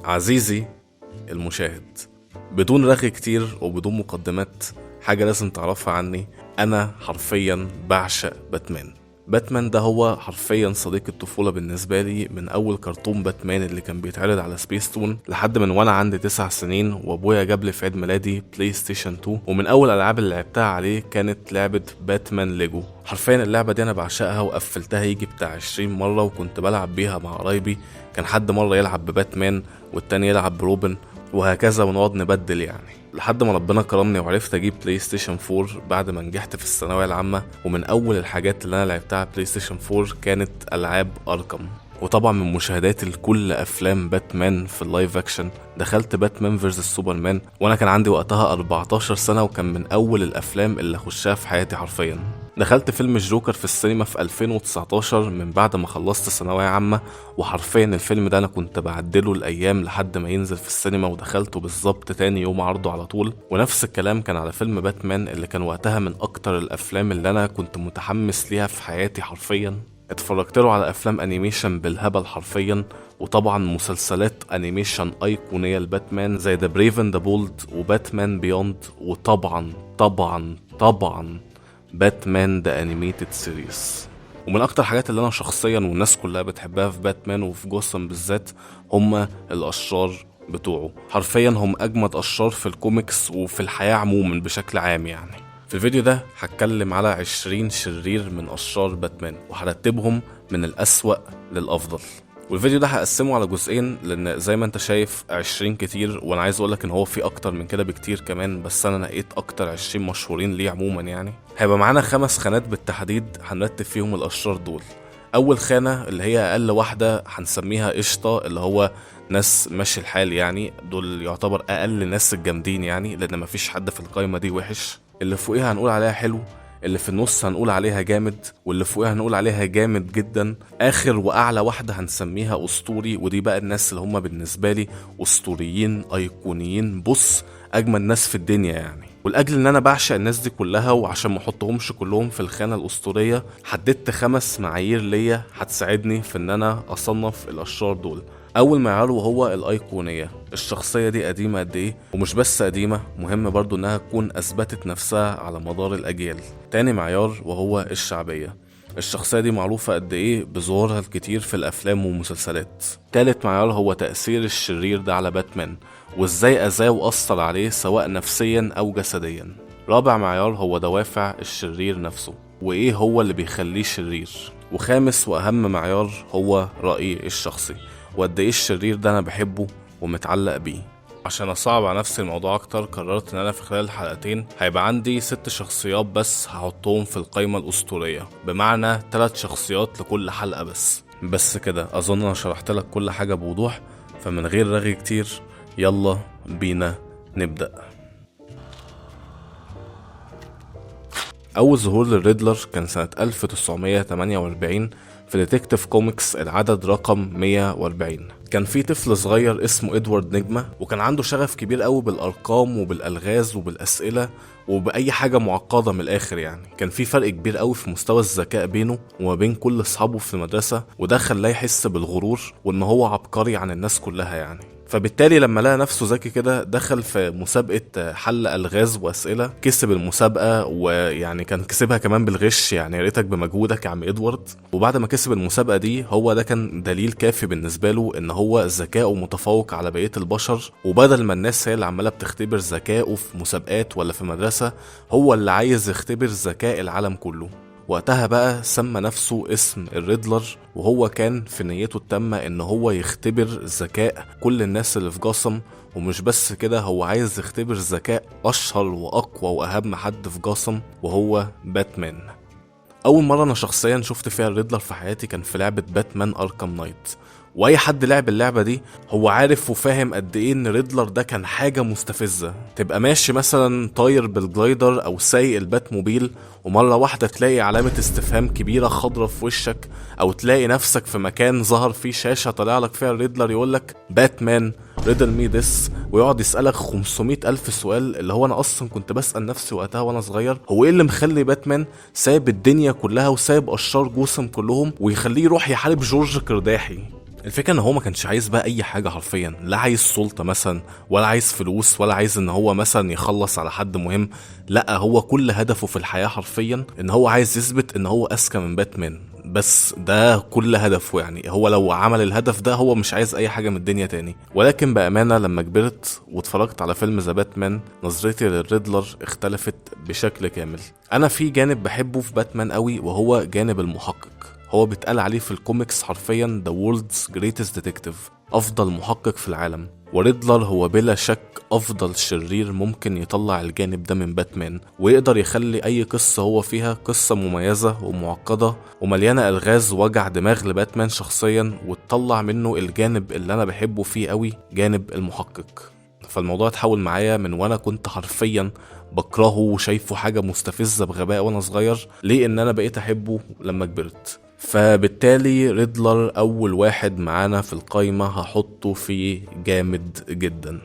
عزيزي المشاهد، بدون رغي كتير وبدون مقدمات، حاجة لازم تعرفها عني: أنا حرفيا بعشق باتمان. باتمان ده هو حرفيا صديق الطفولة بالنسبة لي، من أول كرتون باتمان اللي كان بيتعرض على سبيس تون لحد من وأنا عندي 9 سنين وأبويا جاب لي في عيد ميلادي بلاي ستيشن 2، ومن أول الألعاب اللي لعبتها عليه كانت لعبة باتمان ليجو. حرفيا اللعبة دي أنا بعشقها وقفلتها يجي بتاع 20 مرة، وكنت بلعب بيها مع قرايبي. كان حد مرة يلعب بباتمان والتاني يلعب بروبن، وهكذا، ونقعد نبدل يعني لحد ما ربنا كرمني وعرفت اجيب بلاي ستيشن 4 بعد ما نجحت في الثانويه العامه. ومن اول الحاجات اللي انا لعبتها على بلاي ستيشن 4 كانت العاب اركم. وطبعا من مشاهداتي لكل افلام باتمان في اللايف اكشن دخلت باتمان فيرسس سوبرمان وانا كان عندي وقتها 14 سنه، وكان من اول الافلام اللي اخشها في حياتي حرفيا. دخلت فيلم الجوكر في السينما في 2019 من بعد ما خلصت ثانويه عامه، وحرفيا الفيلم ده انا كنت بعدله الايام لحد ما ينزل في السينما، ودخلته بالظبط تاني يوم عرضه على طول. ونفس الكلام كان على فيلم باتمان اللي كان وقتها من اكتر الافلام اللي انا كنت متحمس ليها في حياتي حرفيا. اتفرجت له على افلام انيميشن بالهبل حرفيا، وطبعا مسلسلات انيميشن ايقونيه لباتمان زي ذا بريف اند ذا بولد وباتمان بيوند، وطبعا طبعا طبعا باتمان ذا انيميتد سيريز. ومن اكتر حاجات اللي انا شخصيا والناس كلها بتحبها في باتمان وفي جوثام بالذات هما الاشرار بتوعه. حرفيا هم اجمد اشرار في الكوميكس وفي الحياه عموما بشكل عام يعني. في الفيديو ده هتكلم على 20 شرير من أشرار باتمان، وهرتبهم من الأسوأ للأفضل. والفيديو ده هقسمه على جزئين، لأن زي ما انت شايف 20 كتير، وأنا عايز أقولك إن هو في أكتر من كده بكتير كمان، بس أنا نقيت أكتر 20 مشهورين ليه عموما يعني. هيبقى معانا 5 خانات بالتحديد هنرتب فيهم الأشرار دول. أول خانة اللي هي أقل واحدة هنسميها قشطة، اللي هو ناس ماشي الحال يعني، دول يعتبر أقل ناس الجامدين يعني، لأن مفيش حد في القايمة دي وحش. اللي فوقيها هنقول عليها حلو، اللي في النص هنقول عليها جامد، واللي فوقيها هنقول عليها جامد جدا. اخر واعلى واحدة هنسميها اسطوري، ودي بقى الناس اللي هم بالنسبة لي اسطوريين ايقونيين، بص اجمل ناس في الدنيا يعني. ولاجل ان انا بعشق الناس دي كلها، وعشان ما احطهمش كلهم في الخانة الاسطورية، حددت 5 معايير ليا هتساعدني في ان انا اصنف الاشرار دول. اول معيار وهو الايقونيه، الشخصيه دي قديمه قد ايه، ومش بس قديمه، مهم برضو انها تكون اثبتت نفسها على مدار الاجيال. تاني معيار وهو الشعبيه، الشخصيه دي معروفه قد ايه بظهورها الكتير في الافلام والمسلسلات. تالت معيار هو تاثير الشرير ده على باتمان، وازاي اذاه واثر عليه سواء نفسيا او جسديا. رابع معيار هو دوافع الشرير نفسه، وايه هو اللي بيخليه شرير. وخامس واهم معيار هو رايي الشخصي، وقد ايه الشرير ده انا بحبه ومتعلق بيه. عشان اصعب على نفسي الموضوع اكتر، قررت ان انا في خلال الحلقتين هيبقى عندي 6 شخصيات بس هحطهم في القائمة الاسطورية، بمعنى 3 شخصيات لكل حلقة بس كده اظن انا شرحت لك كل حاجة بوضوح، فمن غير رغي كتير يلا بينا نبدأ. أول ظهور للريدلر كان سنة 1948 في ديتكتيف كوميكس العدد رقم 140. كان في طفل صغير اسمه إدوارد نجمة، وكان عنده شغف كبير قوي بالأرقام وبالألغاز وبالأسئلة وبأي حاجة معقدة من الآخر يعني. كان في فرق كبير قوي في مستوى الذكاء بينه وما بين كل أصحابه في المدرسة، وده خلاه يحس بالغرور وإن هو عبقري عن الناس كلها يعني. فبالتالي لما لقى نفسه ذكي كده دخل في مسابقة حل ألغاز وأسئلة، كسب المسابقة، ويعني كان كسبها كمان بالغش يعني، يا ريتك بمجهودك يا عم إدوارد. وبعد ما كسب المسابقة دي، هو ده كان دليل كافي بالنسبة له إن هو ذكاؤه متفوق على بقية البشر، وبدل ما الناس هي اللي عمالة بتختبر ذكاؤه في مسابقات ولا في مدرسة، هو اللي عايز يختبر ذكاء العالم كله. وقتها بقى سمى نفسه اسم الريدلر، وهو كان في نيته التامة ان هو يختبر ذكاء كل الناس اللي في جاثم. ومش بس كده، هو عايز يختبر ذكاء اشهر واقوى واهم حد في جاثم، وهو باتمان. اول مرة انا شخصيا شفت فيها الريدلر في حياتي كان في لعبة باتمان اركام نايت. واي حد لعب اللعبة دي هو عارف وفاهم قد ايه ان ريدلر ده كان حاجة مستفزة. تبقى ماشي مثلا طاير بالجلايدر او سايق البات موبيل، ومرة واحدة تلاقي علامة استفهام كبيرة خضرة في وشك، او تلاقي نفسك في مكان ظهر فيه شاشة طلع لك فيها الريدلر يقولك باتمان ريدل مي ديس، ويقعد يسألك 500 ألف سؤال. اللي هو أنا أصلا كنت بسأل نفسي وقتها وأنا صغير، هو إيه اللي مخلي باتمان سايب الدنيا كلها وسايب أشرار جوثام كلهم ويخليه يروح يحارب جورج قرداحي؟ الفكرة ان هو ما كانش عايز بقى اي حاجة حرفيا، لا عايز سلطة مثلا ولا عايز فلوس ولا عايز ان هو مثلا يخلص على حد مهم، لا هو كل هدفه في الحياة حرفيا ان هو عايز يثبت ان هو اذكى من باتمان. بس ده كل هدفه، يعني هو لو عمل الهدف ده هو مش عايز اي حاجة من الدنيا تاني. ولكن بأمانة لما كبرت واتفرجت على فيلم ذا باتمان، نظرتي للريدلر اختلفت بشكل كامل. انا في جانب بحبه في باتمان قوي وهو جانب المحقق. هو بيتقال عليه في الكوميكس حرفيا The World's Greatest Detective، أفضل محقق في العالم. وريدلر هو بلا شك أفضل شرير ممكن يطلع الجانب ده من باتمان، ويقدر يخلي أي قصة هو فيها قصة مميزة ومعقدة ومليانة ألغاز ووجع دماغ لباتمان شخصيا، وتطلع منه الجانب اللي أنا بحبه فيه قوي، جانب المحقق. فالموضوع اتحول معايا من وانا كنت حرفيا بكرهه وشايفه حاجة مستفزة بغباء وانا صغير، ليه ان انا بقيت احبه لما كبرت. فبالتالي ريدلر اول واحد معانا في القايمة هحطه في جامد جدا.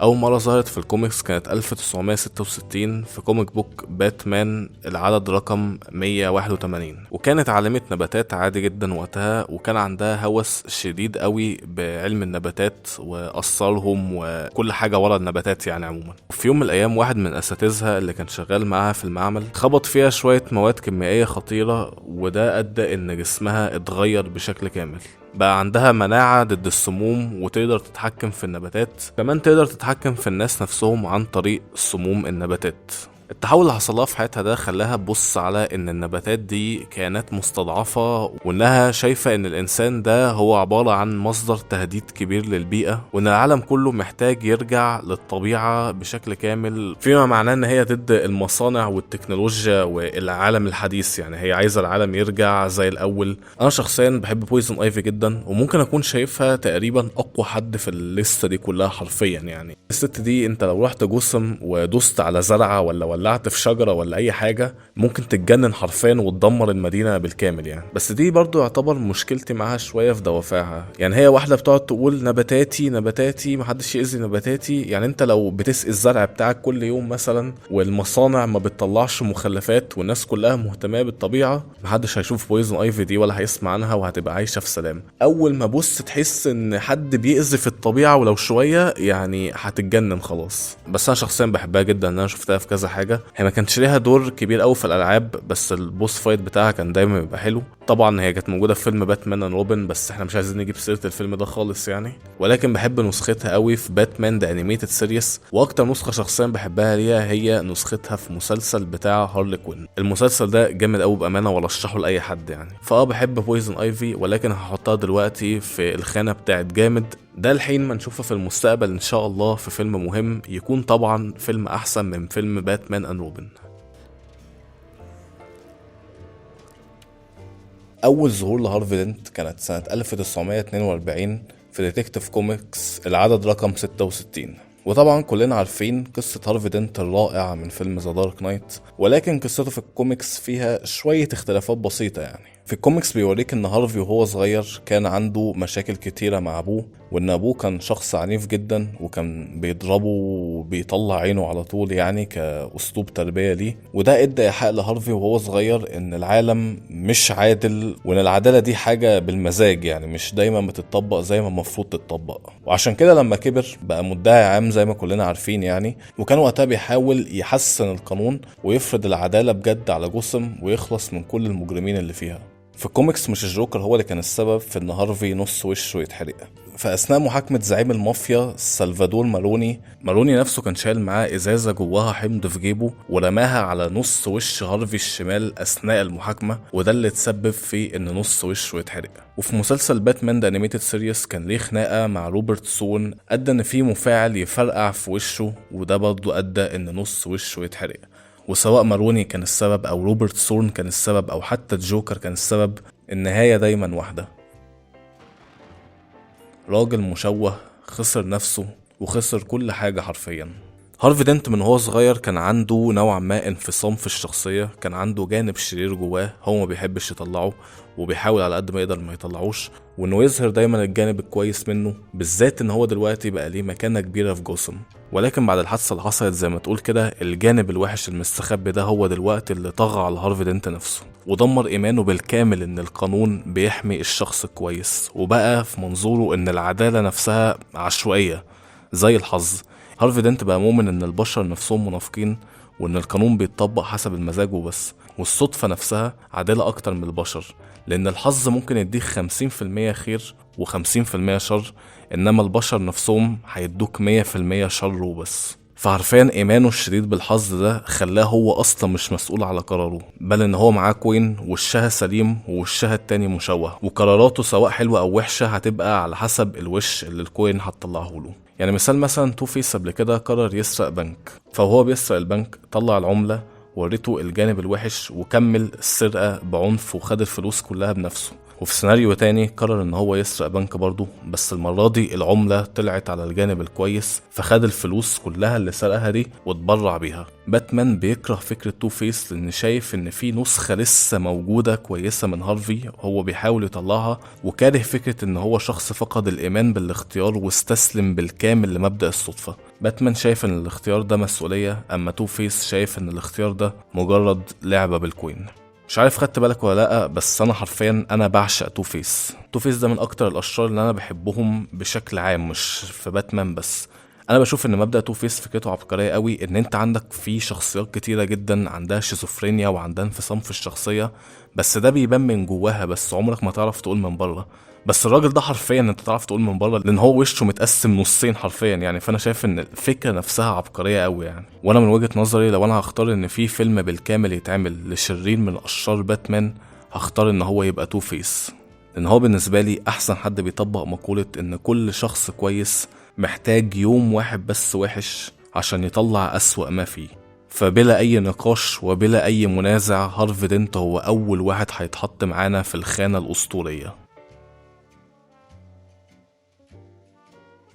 أول مرة ظهرت في الكوميكس كانت 1966 في كوميك بوك باتمان العدد رقم 181، وكانت عالمة نباتات عادي جدا وقتها، وكان عندها هوس شديد قوي بعلم النباتات وأسرارهم وكل حاجة ورا النباتات يعني عموما. وفي يوم من الأيام واحد من أساتذها اللي كان شغال معاها في المعمل خبط فيها شوية مواد كيميائية خطيرة، وده أدى إن جسمها اتغير بشكل كامل. بقى عندها مناعة ضد السموم وتقدر تتحكم في النباتات، كمان تقدر تتحكم في الناس نفسهم عن طريق سموم النباتات. التحول اللي حصلها في حياتها ده خلاها تبص على ان النباتات دي كائنات مستضعفة، وانها شايفة ان الانسان ده هو عبارة عن مصدر تهديد كبير للبيئة، وان العالم كله محتاج يرجع للطبيعة بشكل كامل، فيما معناه ان هي ضد المصانع والتكنولوجيا والعالم الحديث. يعني هي عايزة العالم يرجع زي الاول. انا شخصيا بحب بويزن ايفي جدا، وممكن اكون شايفها تقريبا اقوى حد في الليستة دي كلها حرفيا. يعني الست دي انت لو رحت جسم ودوست على زرعة ولا ولعت في شجرة ولا اي حاجة ممكن تتجنن حرفيا وتدمر المدينة بالكامل يعني. بس دي برضو يعتبر مشكلتي معاها شوية في دوافعها. يعني هي واحدة بتقعد تقول نباتاتي نباتاتي محدش يأذي نباتاتي. يعني انت لو بتسقي الزرع بتاعك كل يوم مثلا والمصانع ما بتطلعش مخلفات والناس كلها مهتمة بالطبيعة، محدش هيشوف بويزن ايفي دي ولا هيسمع عنها وهتبقى عايشة في سلام. اول ما بص تحس ان حد بيأذي في الطبيعة ولو شوية يعني هتتجنن خلاص. بس انا شخصيا بحبها جدا، انا شفتها في كذا حاجة. هي ما كانش ليها دور كبير قوي في الالعاب، بس البوس فايت بتاعها كان دايما بيبقى حلو. طبعا هي كانت موجودة في فيلم باتمان اند روبن، بس احنا مش عايزين نجيب سيرة الفيلم ده خالص يعني. ولكن بحب نسختها قوي في باتمان ذا انيميتد سيريس، واكتر نسخة شخصيا بحبها ليها هي نسختها في مسلسل بتاع هارلي كوين. المسلسل ده جامد قوي بامانة ورشحه لاي حد يعني. بحب بويزن ايفي، ولكن هحطها دلوقتي في الخانة بتاعت جامد. ده الحين ما نشوفه في المستقبل ان شاء الله في فيلم مهم، يكون طبعا فيلم احسن من فيلم باتمان اند روبن. اول ظهور لهارفي دينت كانت سنة 1942 في ديتكتيف كوميكس العدد رقم 66. وطبعا كلنا عارفين قصة هارفي دينت الرائعة من فيلم ذا دارك نايت، ولكن قصته في الكوميكس فيها شوية اختلافات بسيطة. يعني في الكوميكس بيوريك ان هارفي وهو صغير كان عنده مشاكل كتيرة مع ابوه، وان ابوه كان شخص عنيف جدا وكان بيضربه وبيطلع عينه على طول يعني كأسلوب تربية ليه. وده ادى ايحاء لهارفي وهو صغير ان العالم مش عادل، وان العدالة دي حاجة بالمزاج يعني مش دايما بتطبق زي ما المفروض تتطبق. وعشان كده لما كبر بقى مدعي عام زي ما كلنا عارفين يعني، وكان وقتها بيحاول يحسن القانون ويفرض العدالة بجد على جوثام ويخلص من كل المجرمين اللي فيها. في الكوميكس مش الجوكر هو اللي كان السبب في ان هارفي نص وشه يتحرق. فاثناء محاكمه زعيم المافيا سالفادور ماروني نفسه كان شايل معاه ازازه جواها حمض في جيبه ورماها على نص وش هارفي الشمال اثناء المحاكمه، وده اللي تسبب في ان نص وشه يتحرق. وفي مسلسل باتمان ذا انيميتد سيريس كان ليه خناقه مع روبرت سون ادى ان في مفاعل يفرقع في وشه، وده برضه ادى ان نص وشه يتحرق. وسواء ماروني كان السبب او روبرت سورن كان السبب او حتى الجوكر كان السبب، النهاية دايما واحدة. راجل مشوه خسر نفسه وخسر كل حاجة حرفيا. هارفي دينت من هو صغير كان عنده نوعا ما انفصام في الشخصية، كان عنده جانب شرير جواه هو ما بيحبش يطلعه، وبيحاول على قد ما يقدر ما يطلعوش، وانه يظهر دايما الجانب الكويس منه، بالذات ان هو دلوقتي بقى ليه مكانة كبيرة في جوثام. ولكن بعد الحادثة اللي حصلت زي ما تقول كده، الجانب الوحش المستخبي ده هو دلوقتي اللي طغى على هارفي دينت نفسه، ودمر ايمانه بالكامل ان القانون بيحمي الشخص الكويس، وبقى في منظوره ان العدالة نفسها عشوائية زي الحظ. هارفي دينت بقى مؤمن ان البشر نفسهم منافقين، وان القانون بيتطبق حسب المزاج وبس، والصدفة نفسها عادلة اكتر من البشر، لان الحظ ممكن يديك 50% خير و50% شر، انما البشر نفسهم هيدوك 100% شر وبس. فعرفيا ايمانه الشديد بالحظ ده خلاه هو اصلا مش مسؤول على قراره، بل ان هو معاه كوين وشها سليم ووشها التاني مشوه، وقراراته سواء حلوة او وحشة هتبقى على حسب الوش اللي الكوين هتطلعه له. يعني مثال مثلا تو فيس قبل كده قرر يسرق بنك، فهو بيسرق البنك طلع العملة وريته الجانب الوحش وكمل السرقة بعنف وخد الفلوس كلها بنفسه. وفي سيناريو تاني قرر ان هو يسرق بنك برضه، بس المرة دي العملة طلعت على الجانب الكويس، فخد الفلوس كلها اللي سرقها دي واتبرع بيها. باتمان بيكره فكرة تو فيس لان شايف ان في نسخة لسه موجودة كويسة من هارفي هو بيحاول يطلعها، وكاره فكرة ان هو شخص فقد الايمان بالاختيار واستسلم بالكامل لمبدأ الصدفة. باتمان شايف ان الاختيار ده مسؤولية، اما تو فيس شايف ان الاختيار ده مجرد لعبة بالكوين. مش عارف خدت بالك ولا لا، بس انا حرفيا انا بعشق تو فيس. تو فيس ده من اكتر الاشرار اللي انا بحبهم بشكل عام، مش في باتمان بس. انا بشوف ان مبدأ تو فيس فكرته عبقرية قوي، ان انت عندك في شخصيات كتيرة جدا عندها شيزوفرينيا وعندها انفصام في الشخصية، بس ده بيبان من جواها، بس عمرك ما تعرف تقول من بره. بس الراجل ده حرفيا انت تعرف تقول من بره، لان هو وشه متقسم نصين حرفيا يعني. فانا شايف ان الفكره نفسها عبقريه قوي يعني. وانا من وجهه نظري لو انا هختار ان في فيلم بالكامل يتعمل لشرير من اشرار باتمان، هختار ان هو يبقى تو فيس، لان هو بالنسبه لي احسن حد بيطبق مقوله ان كل شخص كويس محتاج يوم واحد بس وحش عشان يطلع اسوأ ما فيه. فبلا اي نقاش وبلا اي منازع هارفي دينت هو اول واحد هيتحط معانا في الخانه الاسطوريه.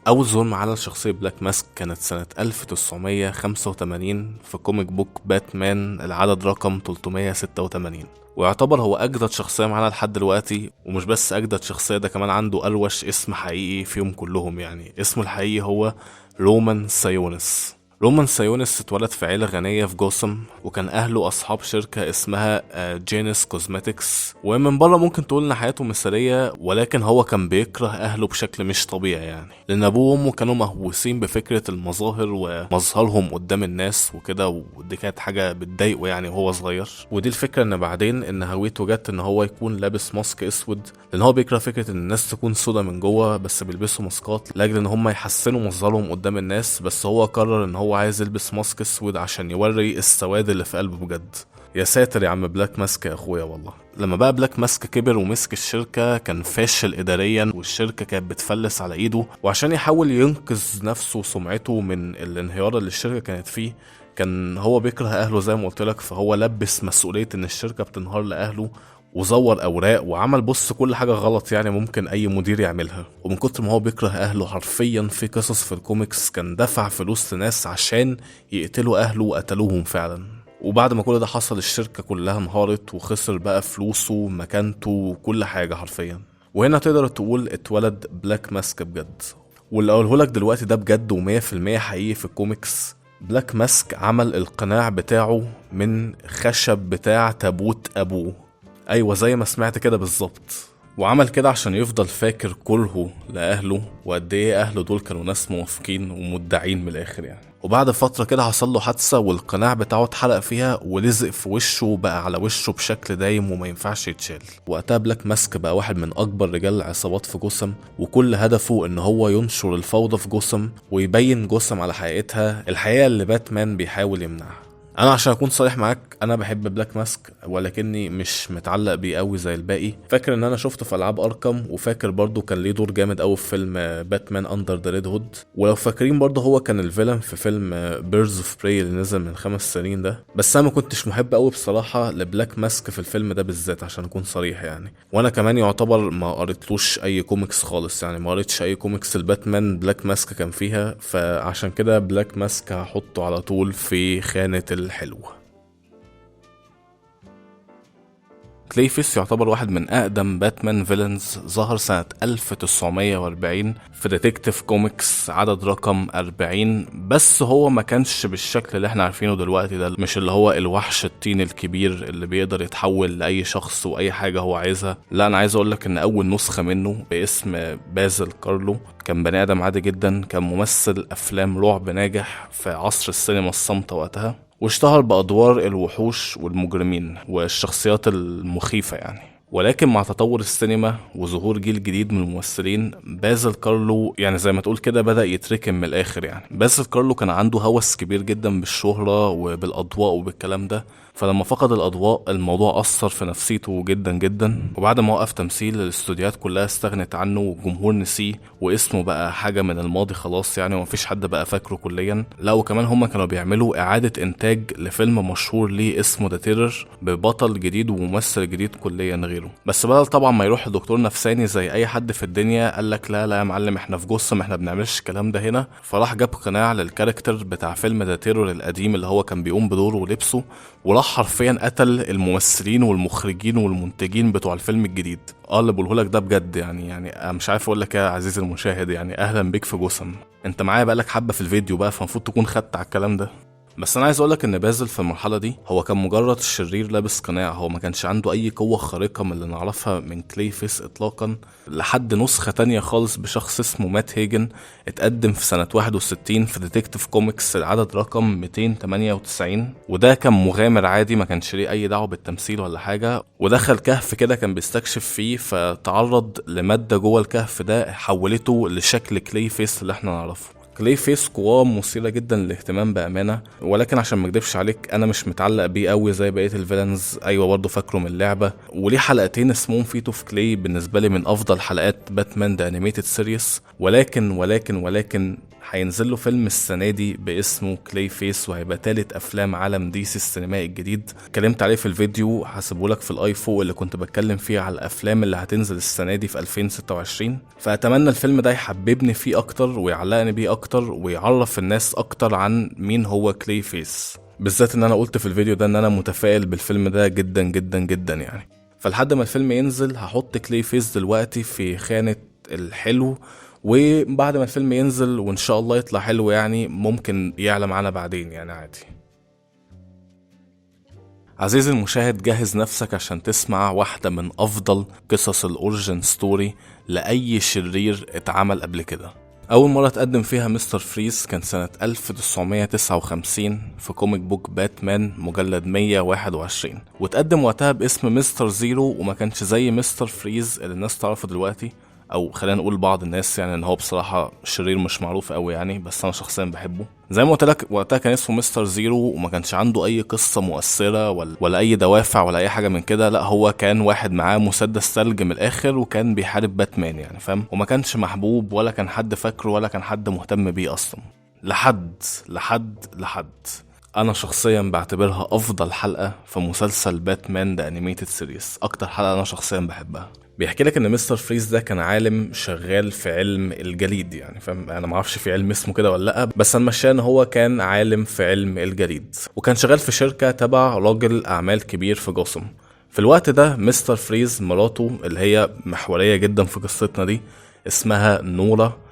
أول ظهور معانا لشخصية بلاك ماسك كانت سنة 1985 في كوميك بوك باتمان العدد رقم 386، ويعتبر هو أجدد شخصية معانا لحد دلوقتي. ومش بس أجدد شخصية، ده كمان عنده أروش اسم حقيقي فيهم كلهم. يعني اسمه الحقيقي هو رومان سايونس. رومان سايونس اتولد في عيلة غنية في جوثام، وكان أهله أصحاب شركة اسمها جينيس كوزماتكس. ومن بره ممكن تقول إن حياته مثالية، ولكن هو كان بيكره أهله بشكل مش طبيعي يعني، لأن أبوه وأمه كانوا مهووسين بفكرة المظاهر ومظهرهم قدام الناس وكده، ودي كانت حاجة بتضايقه يعني وهو صغير. ودي الفكرة إن بعدين إن هويته جت إن هو يكون لابس ماسك أسود، لأن هو بيكره فكرة إن الناس تكون سودا من جوه، بس بيلبسوا ماسكات لأجل إن هم يحسنوا مظهرهم قدام الناس. بس هو قرر إن هو عايز يلبس ماسك اسود عشان يوري السواد اللي في قلبه بجد. يا ساتر يا عم بلاك ماسك يا اخويا والله. لما بقى بلاك ماسك كبر ومسك الشركة كان فاشل اداريا، والشركة كانت بتفلس على ايده، وعشان يحاول ينقذ نفسه وسمعته من الانهيار اللي الشركة كانت فيه، كان هو بيكره اهله زي ما قلت لك، فهو لبس مسؤولية ان الشركة بتنهار لاهله، وزور اوراق وعمل بص كل حاجه غلط يعني ممكن اي مدير يعملها. ومن كتر ما هو بيكره اهله حرفيا في قصص في الكوميكس كان دفع فلوس لناس عشان يقتلوا اهله وقتلوهم فعلا. وبعد ما كل ده حصل الشركه كلها انهارت، وخسر بقى فلوسه ومكانته وكل حاجه حرفيا. وهنا تقدر تقول اتولد بلاك ماسك بجد. واللي اقوله لك دلوقتي ده بجد و100% حقيقي في الكوميكس. بلاك ماسك عمل القناع بتاعه من خشب بتاع تابوت ابوه، ايوه زي ما سمعت كده بالظبط. وعمل كده عشان يفضل فاكر كرهه لاهله وقد ايه اهله دول كانوا ناس موافقين ومدعين من الاخر يعني. وبعد فتره كده حصل له حادثه والقناع بتاعه اتحرق فيها ولزق في وشه وبقى على وشه بشكل دايم وما ينفعش يتشال. وقتها بلاك ماسك بقى واحد من اكبر رجال العصابات في جوثام، وكل هدفه ان هو ينشر الفوضى في جوثام ويبين جوثام على حقيقتها، الحقيقه اللي باتمان بيحاول يمنعها. انا عشان اكون صريح معاك انا بحب بلاك ماسك، ولكني مش متعلق بيه قوي زي الباقي. فاكر ان انا شفته في العاب اركم، وفاكر برضو كان ليه دور جامد قوي في فيلم باتمان اندر ذا ريد هود، ولو فاكرين برضو هو كان الفيلن في فيلم بيردز اوف براي اللي نزل من 5 سنين ده. بس انا ما كنتش محب قوي بصراحه لبلاك ماسك في الفيلم ده بالذات عشان اكون صريح يعني. وانا كمان يعتبر ما قريتلوش اي كوميكس خالص، يعني ما قريتش اي كوميكس الباتمان بلاك ماسك كان فيها، فعشان كده بلاك ماسك هحطه على طول في خانه الحلو. كليفيس يعتبر واحد من أقدم باتمان فيلنز، ظهر سنة 1940 في ديتكتيف كوميكس عدد رقم 40. بس هو ما كانش بالشكل اللي احنا عارفينه دلوقتي ده، مش اللي هو الوحش التين الكبير اللي بيقدر يتحول لأي شخص وأي حاجة هو عايزها. لا، أنا عايز أقولك إن أول نسخة منه باسم بازل كارلو كان بني آدم عادي جدا، كان ممثل أفلام رعب ناجح في عصر السينما الصامتة وقتها، واشتهر بأدوار الوحوش والمجرمين والشخصيات المخيفة يعني. ولكن مع تطور السينما وظهور جيل جديد من الممثلين، بازل كارلو يعني زي ما تقول كده بدأ يتركن من الآخر. يعني بازل كارلو كان عنده هوس كبير جدا بالشهرة وبالأضواء وبالكلام ده، فلما فقد الأضواء الموضوع أثر في نفسيته جدا جدا. وبعد ما وقف تمثيل الاستوديوهات كلها استغنت عنه والجمهور نسيه، واسمه بقى حاجة من الماضي خلاص يعني، ومفيش حد بقى فاكره كليا. لا، وكمان هما كانوا بيعملوا إعادة إنتاج لفيلم مشهور ليه اسمه ذا تيرر ببطل جديد وممثل جديد كليا غيره. بس بدل طبعا ما يروح لدكتور نفساني زي أي حد في الدنيا، قالك لا لا يا معلم، احنا في جثة، احنا بنعملش الكلام ده هنا. فراح جاب قناع للكاركتر بتاع فيلم ذا تيرر القديم اللي هو كان بيقوم بدوره ولبسه، وراح حرفيا قتل الممثلين والمخرجين والمنتجين بتوع الفيلم الجديد. اللي بقولهولك ده بجد يعني أنا مش عارف اقول لك يا عزيزي المشاهد، يعني اهلا بيك في جسم. انت معايا بقالك حبه في الفيديو بقى، فالمفروض تكون خدت على الكلام ده. بس انا عايز اقولك ان بازل في المرحله دي هو كان مجرد شرير لابس قناع، هو ما كانش عنده اي قوه خارقه من اللي نعرفها من كليفيس اطلاقا، لحد نسخه تانية خالص بشخص اسمه مات هيجن اتقدم في سنه 61 في ديتكتيف كوميكس العدد رقم 298. وده كان مغامر عادي، ما كانش ليه اي دعوه بالتمثيل ولا حاجه، ودخل كهف كده كان بيستكشف فيه، فتعرض لماده جوه الكهف ده حولته لشكل كليفيس اللي احنا نعرفه. كليفيس قواه مثيرة جدا للاهتمام بأمانة، ولكن عشان ما اكدبش عليك انا مش متعلق بيه قوي زي بقية الفيلنز. ايوه برضه فاكره من اللعبة، وليه حلقتين اسمهم فيت اوف كلاي بالنسبة لي من افضل حلقات باتمان ذا انيميتد سيريس. ولكن هينزل له فيلم السنة دي باسمه كلاي فيس، وهيبقى تالت افلام عالم ديسي السينمائي الجديد. اتكلمت عليه في الفيديو هسيبهولك في الاي فوق اللي كنت بتكلم فيه على الافلام اللي هتنزل السنة دي في 2026. فاتمنى الفيلم ده يحببني فيه اكتر ويعلقني بيه اكتر ويعرف الناس اكتر عن مين هو كلاي فيس، بالذات ان انا قلت في الفيديو ده ان انا متفائل بالفيلم ده جدا جدا جدا يعني. فلحد ما الفيلم ينزل هحط كلاي فيس دلوقتي في خانة الحلو، وبعد ما الفيلم ينزل وان شاء الله يطلع حلو يعني ممكن يعلى معانا بعدين يعني عادي. عزيزي المشاهد، جهز نفسك عشان تسمع واحدة من افضل قصص الاوريجين ستوري لأي شرير اتعمل قبل كده. أول مرة تقدم فيها مستر فريز كان سنة 1959 في كوميك بوك باتمان مجلد 121، وتقدم وقتها باسم مستر زيرو، وما كانش زي مستر فريز اللي الناس تعرفه دلوقتي، او خلينا نقول بعض الناس يعني ان هو بصراحه شرير مش معروف قوي يعني، بس انا شخصيا بحبه. زي ما قلت لك وقتها كان اسمه مستر زيرو، وما كانش عنده اي قصه مؤثره ولا اي دوافع ولا اي حاجه من كده. لا، هو كان واحد معاه مسدس ثلج من الاخر وكان بيحارب باتمان يعني فاهم، وما كانش محبوب ولا كان حد فاكره ولا كان حد مهتم بيه اصلا. لحد انا شخصيا بعتبرها افضل حلقه في مسلسل باتمان ذا انيميتد سيريس، اكتر حلقه انا شخصيا بحبها. بيحكي لك ان مستر فريز ده كان عالم شغال في علم الجليد يعني فاهم، انا ما اعرفش في علم اسمه كده ولا لا، بس هنمشيها ان هو كان عالم في علم الجليد، وكان شغال في شركه تبع راجل اعمال كبير في جوثام. في الوقت ده مستر فريز مراته اللي هي محوريه جدا في قصتنا دي اسمها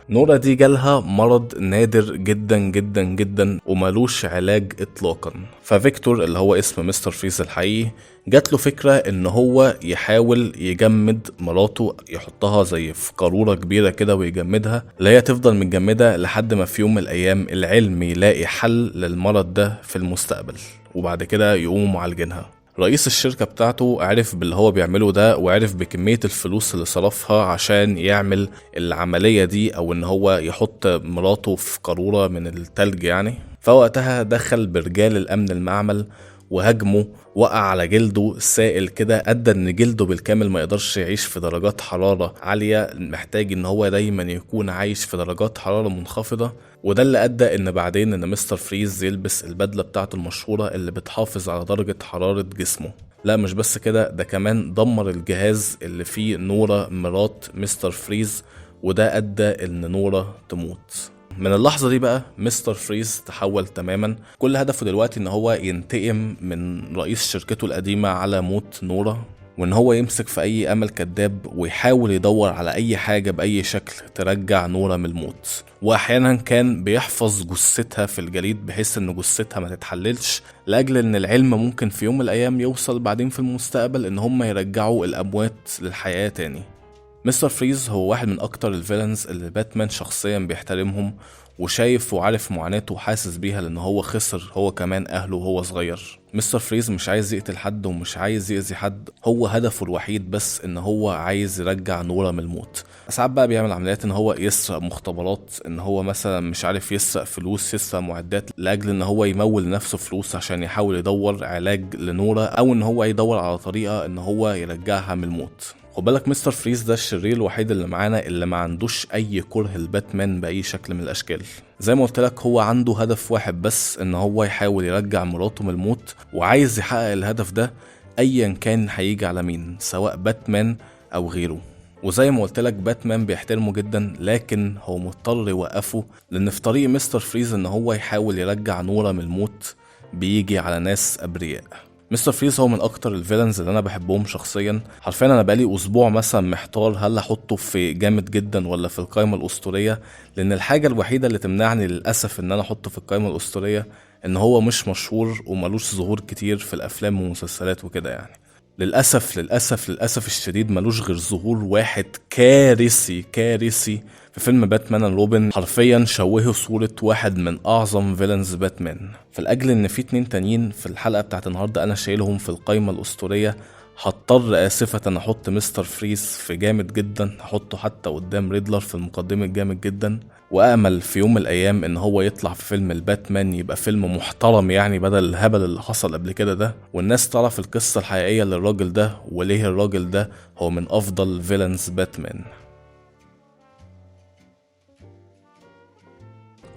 نورا دي جالها مرض نادر جدا جدا جدا ومالوش علاج اطلاقا. ففيكتور اللي هو اسم مستر فريز الحقيقي جات له فكرة ان هو يحاول يجمد مراته، يحطها زي في قارورة كبيرة كده ويجمدها، اللي هي تفضل متجمدة لحد ما في يوم من الايام العلم يلاقي حل للمرض ده في المستقبل، وبعد كده يقوموا معالجينها. رئيس الشركة بتاعته عرف باللي هو بيعمله ده، وعرف بكمية الفلوس اللي صرفها عشان يعمل العملية دي، او ان هو يحط مراته في قارورة من التلج يعني. فوقتها دخل برجال الامن المعمل وهجمه، وقع على جلده سائل كده ادى ان جلده بالكامل ما يقدرش يعيش في درجات حرارة عالية، محتاج ان هو دايما يكون عايش في درجات حرارة منخفضة. وده اللي ادى ان بعدين ان مستر فريز يلبس البدلة بتاعته المشهورة اللي بتحافظ على درجة حرارة جسمه. لا مش بس كده، ده كمان دمر الجهاز اللي فيه نورا مرات مستر فريز، وده ادى ان نورا تموت. من اللحظة دي بقى مستر فريز تحول تماما، كل هدفه دلوقتي ان هو ينتقم من رئيس شركته القديمة على موت نورا، وان هو يمسك في اي امل كذاب ويحاول يدور على اي حاجة باي شكل ترجع نورا من الموت. واحيانا كان بيحفظ جثتها في الجليد بحيث ان جثتها ما تتحللش، لاجل ان العلم ممكن في يوم من الايام يوصل بعدين في المستقبل ان هم يرجعوا الاموات للحياة تاني. مستر فريز هو واحد من اكتر الفيلنز اللي باتمان شخصيا بيحترمهم، وشايف وعارف معاناته وحاسس بيها لان هو خسر هو كمان اهله وهو صغير. مستر فريز مش عايز يقتل حد ومش عايز يأذي حد، هو هدفه الوحيد بس ان هو عايز يرجع نورا من الموت. ساعات بقى بيعمل عمليات ان هو يسرق مختبرات، ان هو مثلا مش عارف يسرق فلوس، يسرق معدات لاجل ان هو يمول نفسه فلوس عشان يحاول يدور علاج لنورا، او ان هو يدور على طريقة ان هو يرجعها من الموت. خد بالك مستر فريز ده الشرير الوحيد اللي معانا اللي ما عندوش اي كره لباتمان باي شكل من الاشكال. زي ما قلت لك هو عنده هدف واحد بس، ان هو يحاول يرجع مراته من الموت، وعايز يحقق الهدف ده ايا كان هيجي على مين، سواء باتمان او غيره. وزي ما قلت لك باتمان بيحترمه جدا، لكن هو مضطر يوقفه، لان في طريق مستر فريز ان هو يحاول يرجع نورا من الموت بيجي على ناس ابرياء. مستر فريز هو من اكتر الفيلنز اللي انا بحبهم شخصيا. حرفيا انا بقالي اسبوع مثلا محتار هل احطه في جامد جدا ولا في القائمه الاسطوريه، لان الحاجه الوحيده اللي تمنعني للاسف ان انا احطه في القائمه الاسطوريه ان هو مش مشهور وملوش ظهور كتير في الافلام والمسلسلات وكده يعني. للأسف للأسف للأسف الشديد ملوش غير ظهور واحد كارثي كارثي في فيلم باتمان اند روبن، حرفيا شوهوا صورة واحد من أعظم فيلنز باتمان. فالأجل إن في 2 تانيين في الحلقة بتاعت النهاردة أنا شايلهم في القائمة الأسطورية، هضطر آسفة أن أحط مستر فريز في جامد جدا، هحطه حتى قدام ريدلر في المقدمة جامد جدا، وأمل في يوم من الأيام إن هو يطلع في فيلم الباتمان يبقى فيلم محترم يعني بدل الهبل اللي حصل قبل كده ده، والناس تعرف القصة الحقيقية للراجل ده وليه الراجل ده هو من أفضل فيلنز باتمان.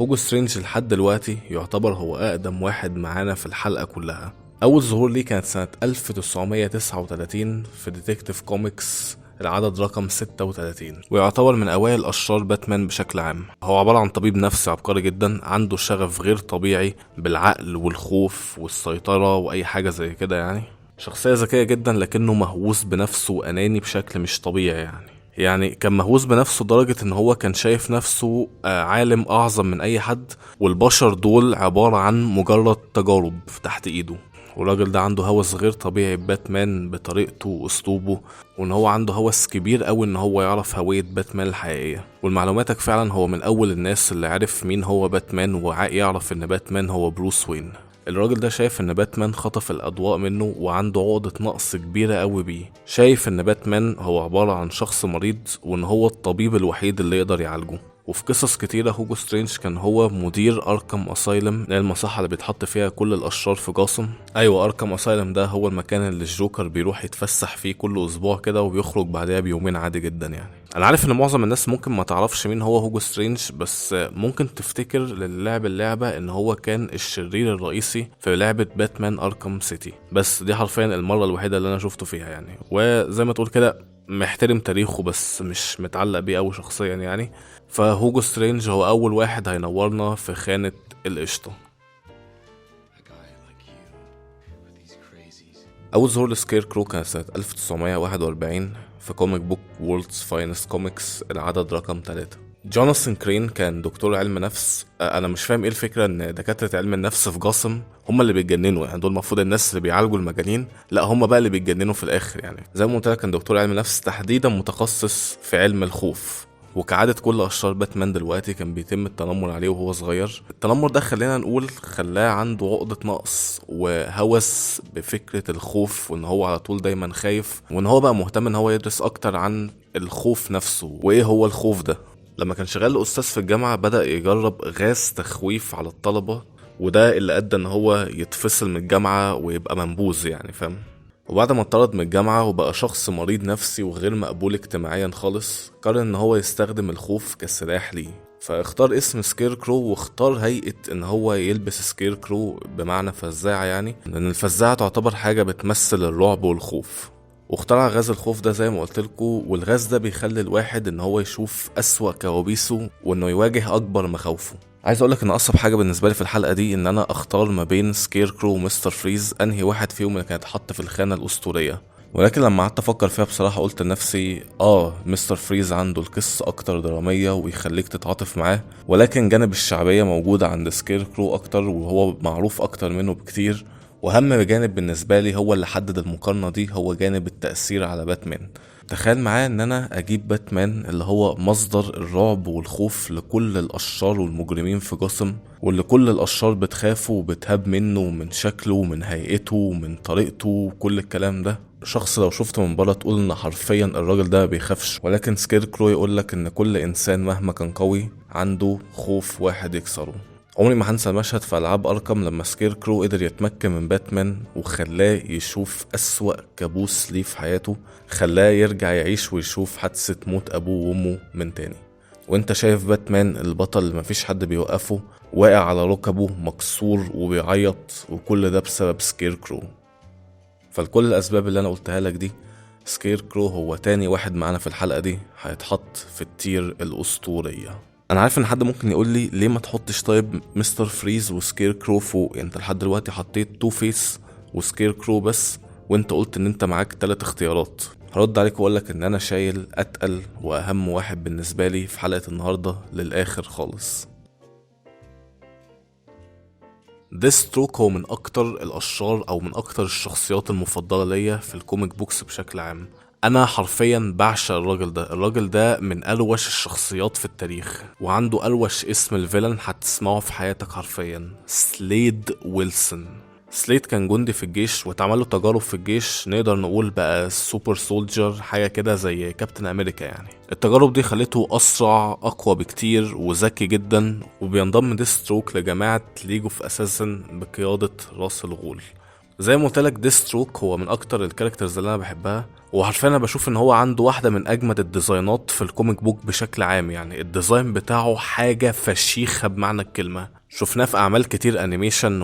هوجو سترينج لحد دلوقتي يعتبر هو أقدم واحد معانا في الحلقة كلها. أول ظهور ليه كانت سنة 1939 في ديتكتيف كوميكس العدد رقم 36، ويعتبر من أوائل أشرار باتمان بشكل عام. هو عبارة عن طبيب نفسي عبقري جدا، عنده شغف غير طبيعي بالعقل والخوف والسيطرة وأي حاجة زي كده يعني. شخصية ذكية جدا لكنه مهووس بنفسه وأناني بشكل مش طبيعي يعني كان مهووس بنفسه لدرجة ان هو كان شايف نفسه عالم اعظم من اي حد، والبشر دول عبارة عن مجرد تجارب تحت ايده. والراجل ده عنده هوس غير طبيعي باتمان بطريقته واسلوبه، وان هو عنده هوس كبير قوي ان هو يعرف هوية باتمان الحقيقية. والمعلوماتك فعلا هو من اول الناس اللي عرف مين هو باتمان ويعرف ان باتمان هو بروس وين. الراجل ده شايف ان باتمان خطف الاضواء منه وعنده عقدة نقص كبيرة قوي بيه، شايف ان باتمان هو عبارة عن شخص مريض وان هو الطبيب الوحيد اللي يقدر يعالجه. وفي قصص كتيرة هوجو سترينج كان هو مدير أركام أسايلم، المصحة اللي بيتحط فيها كل الأشرار في جاثم. أيوة أركام أسايلم ده هو المكان اللي الجوكر بيروح يتفسح فيه كل أسبوع كده وبيخرج بعدها بيومين عادي جدا يعني. أنا عارف إن معظم الناس ممكن ما تعرفش مين هو هوجو سترينج، بس ممكن تفتكر اللعبة إن هو كان الشرير الرئيسي في لعبة باتمان أركام سيتي، بس دي حرفيا المرة الوحيدة اللي أنا شفته فيها يعني. وزي ما تقول كده محترم تاريخه بس مش متعلق بيه أوي شخصيا يعني. فهوجو سترينج هو أول واحد هينورنا في خانة القشطة. أول ظهور لسكير كرو كان سنة 1941 في كوميك بوك وورلدز فاينست كوميكس العدد رقم 3. جوناثان كرين كان دكتور علم نفس. أنا مش فاهم إيه الفكرة إن دكاترة علم النفس في جاثم هم اللي بيتجننوا يعني، دول المفروض الناس اللي بيعالجوا المجانين، لا هم بقى اللي بيتجننوا في الآخر يعني. زي ما قلت لك كان دكتور علم نفس تحديدا متخصص في علم الخوف، وكعادة كل أشرار باتمان دلوقتي كان بيتم التنمر عليه وهو صغير. التنمر ده خلينا نقول خلاه عنده عقدة نقص وهوس بفكرة الخوف، وإن هو على طول دايما خايف، وإن هو بقى مهتم إن هو يدرس أكتر عن الخوف نفسه وإيه هو الخوف ده. لما كان شغال أستاذ في الجامعة بدأ يجرب غاز تخويف على الطلبة، وده اللي أدى إن هو يتفصل من الجامعة ويبقى منبوذ يعني، فاهم؟ وبعد ما اتطرد من الجامعة وبقى شخص مريض نفسي وغير مقبول اجتماعيا خالص، قرر ان هو يستخدم الخوف كسلاح ليه. فاختار اسم سكير كرو، واختار هيئة ان هو يلبس سكير كرو بمعنى فزاعة، يعني لان الفزاعة تعتبر حاجة بتمثل الرعب والخوف. واخترع غاز الخوف ده زي ما قلتلكوا، والغاز ده بيخلي الواحد ان هو يشوف اسوأ كوابيسه وانه يواجه اكبر مخاوفه. عايز اقولك ان اصعب حاجه بالنسبه لي في الحلقه دي ان انا اختار ما بين سكير كرو ومستر فريز انهي واحد فيهم اللي كانت حط في الخانه الاسطوريه. ولكن لما قعدت افكر فيها بصراحه قلت لنفسي مستر فريز عنده القصه اكتر دراميه ويخليك تتعاطف معاه، ولكن جانب الشعبيه موجود عند سكير كرو اكتر وهو معروف اكتر منه بكتير. واهم جانب بالنسبه لي هو اللي حدد المقارنه دي هو جانب التاثير على باتمان. تخيل معايا ان انا اجيب باتمان اللي هو مصدر الرعب والخوف لكل الاشرار والمجرمين في جوثام، واللي كل الاشرار بتخافه وبتهاب منه ومن شكله ومن هيئته ومن طريقته وكل الكلام ده. شخص لو شفته من بره تقول ان حرفيا الراجل ده بيخافش، ولكن سكير كرو يقولك ان كل انسان مهما كان قوي عنده خوف واحد يكسره. عمري ما هنسى المشهد في ألعاب أركم لما سكير كرو قدر يتمكن من باتمان وخلاه يشوف أسوأ كابوس ليه في حياته، خلاه يرجع يعيش ويشوف حادثة موت أبوه وأمه من تاني. وانت شايف باتمان البطل اللي مفيش حد بيوقفه واقع على ركبه مكسور وبيعيط، وكل ده بسبب سكير كرو. فالكل الأسباب اللي أنا قلتها لك دي، سكير كرو هو تاني واحد معانا في الحلقة دي هيتحط في التير الأسطورية. انا عارف ان حد ممكن يقول لي ليه ما تحطش طيب مستر فريز وسكير كرو فوق؟ انت لحد دلوقتي حطيت تو فيس وسكير كرو بس، وانت قلت ان انت معاك 3 اختيارات. هرد عليك واقول لك ان انا شايل اتقل واهم واحد بالنسبه لي في حلقه النهارده للاخر خالص. ديستروك هو من اكتر الاشرار او من اكتر الشخصيات المفضله ليا في الكوميك بوكس بشكل عام. انا حرفيا بعشق الراجل ده من اروش الشخصيات في التاريخ، وعنده اروش اسم الفيلن هتسمعه في حياتك حرفيا، سليد ويلسون. سليد كان جندي في الجيش واتعمل له تجارب في الجيش، نقدر نقول بقى سوبر سولجر، حاجه كده زي كابتن امريكا يعني. التجارب دي خلته اسرع اقوى بكتير وذكي جدا، وبينضم ديستروك لجماعه ليج اوف اساسن بقياده راس الغول. زي ما قلت لك ديستروك هو من اكتر الكاركترز اللي انا بحبها، وحرفيا انا بشوف ان هو عنده واحده من اجمد الديزاينات في الكوميك بوك بشكل عام. يعني الديزاين بتاعه حاجه فشيخه بمعنى الكلمه، شفناه في اعمال كتير انيميشن،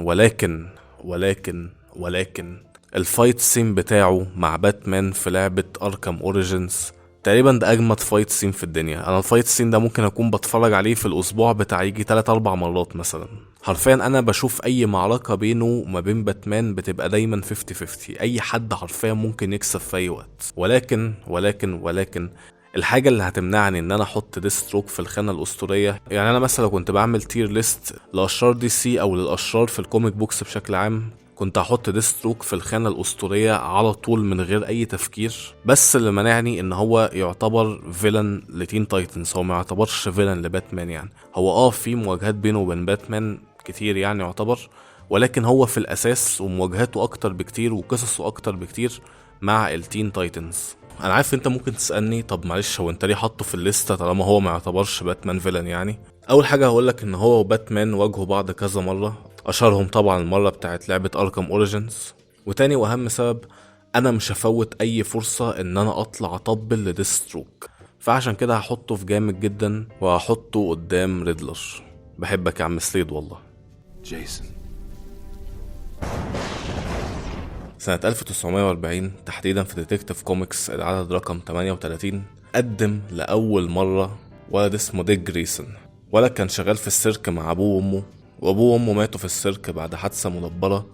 ولكن الفايت سين بتاعه مع باتمان في لعبه اركام اوريجينز تقريبا ده اجمد فايت سين في الدنيا. انا الفايت سين ده ممكن اكون بتفرج عليه في الاسبوع بتاع يجي 3-4 مرات مثلا. حرفيا انا بشوف اي معركة بينه وما بين باتمان بتبقى دايما 50-50، اي حد حرفيا ممكن يكسب في اي وقت. ولكن الحاجة اللي هتمنعني ان انا احط ديستروك في الخانة الاسطورية، يعني انا مثلا كنت بعمل تير ليست لاشرار دي سي او للاشرار في الكوميك بوكس بشكل عام، كنت هحط ديستروك في الخانة الأسطورية على طول من غير أي تفكير. بس اللي منعني إن هو يعتبر فيلن لتين تايتنز، هو ما يعتبرش فيلن لباتمان. يعني هو في مواجهات بينه وبين باتمان كتير يعني يعتبر، ولكن هو في الأساس ومواجهاته أكتر بكتير وقصصه أكتر بكتير مع التين تايتنز. أنا عارف أنت ممكن تسألني طب معلش هو أنت ليه حطه في الليستة طالما هو ما يعتبرش باتمان فيلن؟ يعني أول حاجة هقولك إن هو وباتمان واجهوا بعض كذا مرة، أشهرهم طبعا المرة بتاعت لعبة أركام أوريجينز. وتاني وأهم سبب، أنا مش هفوت أي فرصة إن أنا أطلع أطبل لديستروك، فعشان كده هحطه في جامد جدا وهحطه قدام ريدلر. بحبك يا عم سليد والله. جيسون. سنة 1940 تحديدا في ديتكتيف كوميكس العدد رقم 38 قدم لأول مرة ولد اسمه ديك جريسون. ولد كان شغال في السيرك مع أبوه وأمه، وأبوه وأمه ماتوا في السيرك بعد حادثة مدبرة،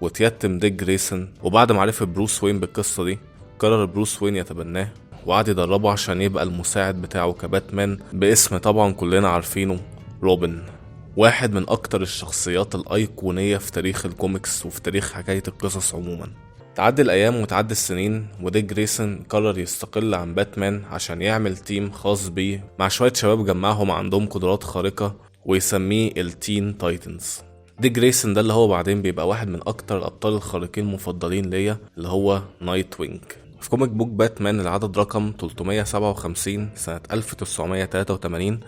وتيتم ديك جريسون. وبعد ما عرف بروس وين بالقصة دي قرر بروس وين يتبناه وقعد يدربه عشان يبقى المساعد بتاعه كباتمان، باسم طبعا كلنا عارفينه، روبن. واحد من أكتر الشخصيات الأيقونية في تاريخ الكوميكس وفي تاريخ حكاية القصص عموما. تعدي الأيام وتعدي السنين، وديك جريسون قرر يستقل عن باتمان عشان يعمل تيم خاص بيه مع شوية شباب جمعهم عندهم قدرات خارقة ويسميه التين تايتنز. ديك جريسون ده اللي هو بعدين بيبقى واحد من أكتر الأبطال الخارقين المفضلين ليا، اللي هو نايت وينج. في كوميك بوك باتمان العدد رقم 357 سنة 1983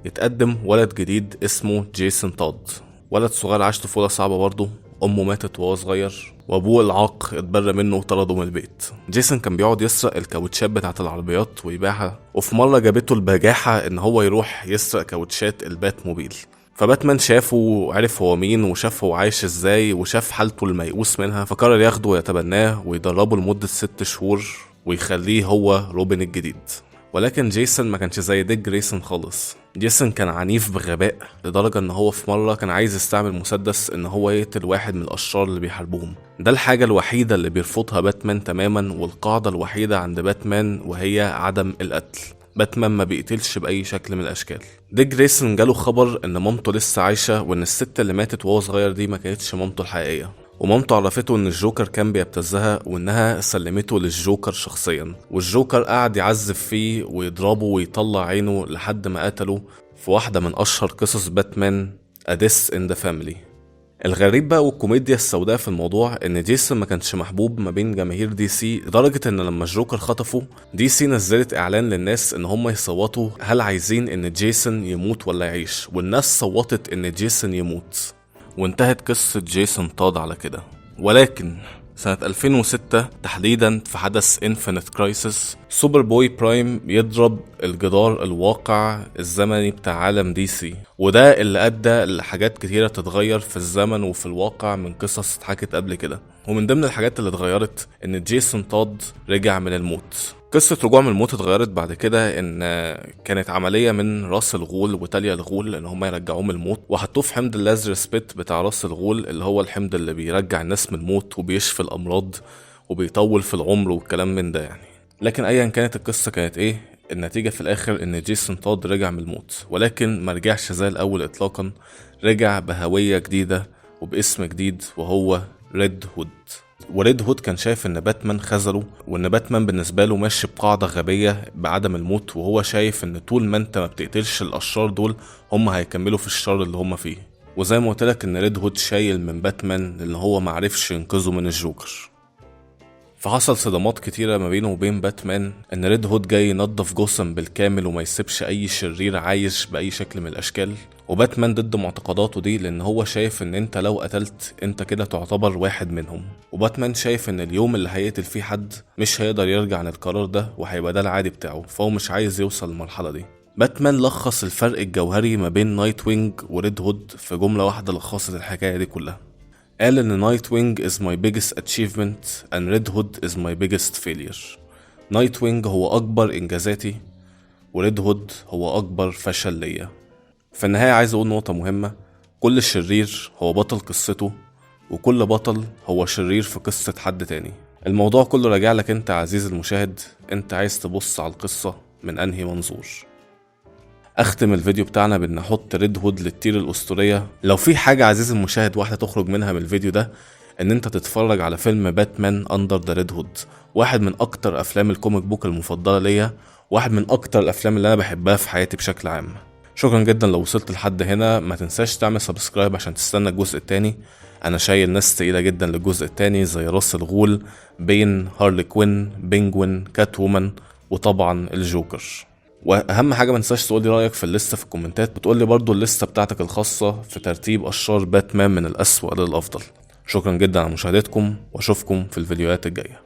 يتقدم ولد جديد اسمه جيسون تود. ولد صغير عاش طفولة صعبة برضه، أمه ماتت وهو صغير وأبوه العاق اتبرى منه وطرده من البيت. جيسون كان بيقعد يسرق الكاوتشات بتاعة العربيات ويبيعها، وفي مرة جابته البجاحة إن هو يروح يسرق كاوتشات البات موبيل. فباتمان شافه وعرف هو مين وشاف هو عايش ازاي وشاف حالته الميؤوس منها، فقرر ياخده ويتبناه ويدربه لمدة 6 شهور ويخليه هو روبن الجديد. ولكن جيسون ما كانش زي ديك جريسون خالص. جيسون كان عنيف بغباء لدرجة ان هو في مرة كان عايز يستعمل مسدس ان هو يقتل واحد من الاشرار اللي بيحاربوهم. ده الحاجة الوحيدة اللي بيرفضها باتمان تماما، والقاعدة الوحيدة عند باتمان وهي عدم القتل. باتمان ما بيقتلش بأي شكل من الأشكال. ديك جريسون جاله خبر إن مامته لسه عايشة، وإن الست اللي ماتت وهو صغير دي ما كانتش مامته الحقيقية، ومامته عرفته إن الجوكر كان بيبتزها وإنها سلمته للجوكر شخصيا، والجوكر قعد يعذب فيه ويضربه ويطلع عينه لحد ما قتله في واحدة من أشهر قصص باتمان A Death in the Family. الغريب بقى والكوميديا السوداء في الموضوع ان جيسون ما كانش محبوب ما بين جماهير دي سي، لدرجه ان لما الجوكر خطفه دي سي نزلت اعلان للناس ان هم يصوتوا هل عايزين ان جيسون يموت ولا يعيش، والناس صوتت ان جيسون يموت، وانتهت قصه جيسون تود على كده. ولكن سنة 2006 تحديدا في حدث انفينيت كرايسيس، سوبر بوي برايم يضرب الجدار الواقع الزمني بتاع عالم دي سي، وده اللي ادى لحاجات كتيرة تتغير في الزمن وفي الواقع من قصص اتحكت قبل كده. ومن ضمن الحاجات اللي اتغيرت ان جيسون تود رجع من الموت. قصة رجوع من الموت اتغيرت بعد كده ان كانت عملية من راس الغول وتاليا الغول ان هم يرجعوه من الموت، وحطوه في حمض اللازرس بيت بتاع راس الغول، اللي هو الحمض اللي بيرجع الناس من الموت وبيشفي الامراض وبيطول في العمر والكلام من ده يعني. لكن ايا كانت القصة كانت ايه، النتيجة في الاخر ان جيسون تود رجع من الموت، ولكن ما رجعش زي الاول اطلاقا. رجع بهوية جديدة وباسم جديد وهو ريد هود. وريد هود كان شايف ان باتمان خذله، وان باتمان بالنسبه له ماشي بقاعده غبيه بعدم الموت، وهو شايف ان طول ما انت ما بتقتلش الاشرار دول هم هيكملوا في الشر اللي هم فيه. وزي ما قلت لك ان ريد هود شايل من باتمان اللي هو ما عرفش ينقذه من الجوكر. فحصل صدامات كتيرة ما بينه وبين باتمان، ان ريد هود جاي ينظف جوثام بالكامل وما يسيبش اي شرير عايش باي شكل من الاشكال، وباتمان ضد معتقداته دي لان هو شايف ان انت لو قتلت انت كده تعتبر واحد منهم. وباتمان شايف ان اليوم اللي هيقتل فيه حد مش هيقدر يرجع عن القرار ده وهيبقى ده العادي بتاعه، فهو مش عايز يوصل للمرحلة دي. باتمان لخص الفرق الجوهري ما بين نايت وينج وريد هود في جملة واحدة لخصت الحكاية دي كلها. قال ان نايت وينج is my biggest achievement and Red Hood is my biggest failure. نايت وينج هو اكبر انجازاتي وريد هود هو اكبر فشل ليا. في النهاية عايز اقول نقطة مهمة، كل شرير هو بطل قصته، وكل بطل هو شرير في قصة حد تاني. الموضوع كله راجع لك انت عزيز المشاهد، انت عايز تبص على القصة من انهي منظور. اختم الفيديو بتاعنا بان احط ريد هود للتير الاسطوريه. لو في حاجه عزيزي المشاهد واحده تخرج منها من الفيديو ده، ان انت تتفرج على فيلم باتمان اندر ذا ريد هود، واحد من اكتر افلام الكوميك بوك المفضله ليا، واحد من اكتر الافلام اللي انا بحبها في حياتي بشكل عام. شكرا جدا لو وصلت لحد هنا، ما تنساش تعمل سبسكرايب عشان تستنى الجزء التاني. انا شايل ناس تقيله جدا للجزء التاني زي راس الغول، بين، هارلي كوين، بينجوين، كات وومن، وطبعا الجوكر. واهم حاجه ما تنساش تقول لي رايك في الليسته في الكومنتات، وتقول لي برضو الليسته بتاعتك الخاصه في ترتيب اشرار باتمان من الاسوأ للافضل. شكرا جدا على مشاهدتكم، واشوفكم في الفيديوهات الجايه.